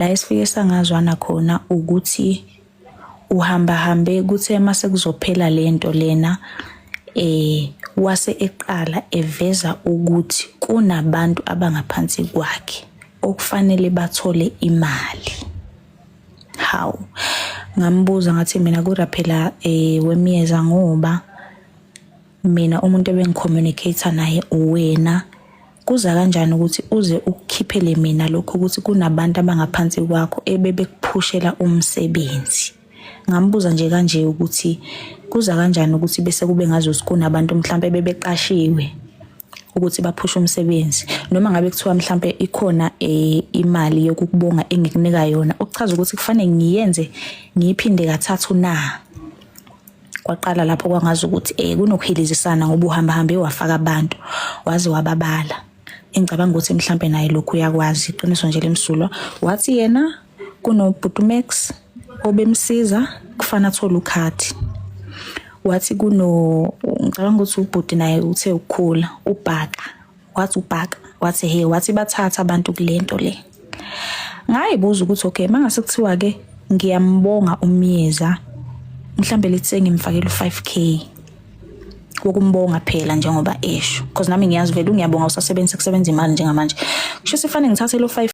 La esifike sangazwana khona ukuthi uhambe kuthe mase kuzophela lento lena wase eqala eveza ukuthi kunabantu abangaphansi kwakhe okufanele bathole imali. Hawu, ngambuza ngathi mina kodwa phela wemiyeza ngoba mina umuntu ebengicommunicate naye uwena, kuza kanjani ukuthi uze ukukhiphele mina lokho ukuthi kunabantu abangaphansi kwakho ebebekuphushela umsebenzi? Ngambuza nje kanje ukuthi kuza kanjani ukuthi bese kube ngazuthi kunabantu mhlambe bebeqashiwe ukuthi baphushe umsebenzi, noma ngabe kuthiwa mhlambe ikhona imali yokukubonga engikunika yona, okuchaza ukuthi kufanele ngiyenze ngiyiphinde kathathu na. Kwaqala lapho kwangazi ukuthi kunokuhilizisana ngoba uhambe wafaka abantu waze wababala. Engicabanga ukuthi mhlambe naye lokhu uyakwazi, iqiniso nje lemsulwa. Wathi yena kunoButumex obemsiza kufana athola ukhadi. Wathi ngicabanga ukuthi ubhuti naye uthe ukukhula ubhaka. Wathi ubhaka wathi wathi bathatha abantu kulento le. Ngayibuza ukuthi okay mangase kuthiwa ke ngiyambonga umyeza mhlambe lithi sengimfakela u5K wokumbonga phela njengoba esho, because nami ngiyazi vele ungiyabonga usasebenza imali njengamanje. Kusho sifanele ngithathe lo 5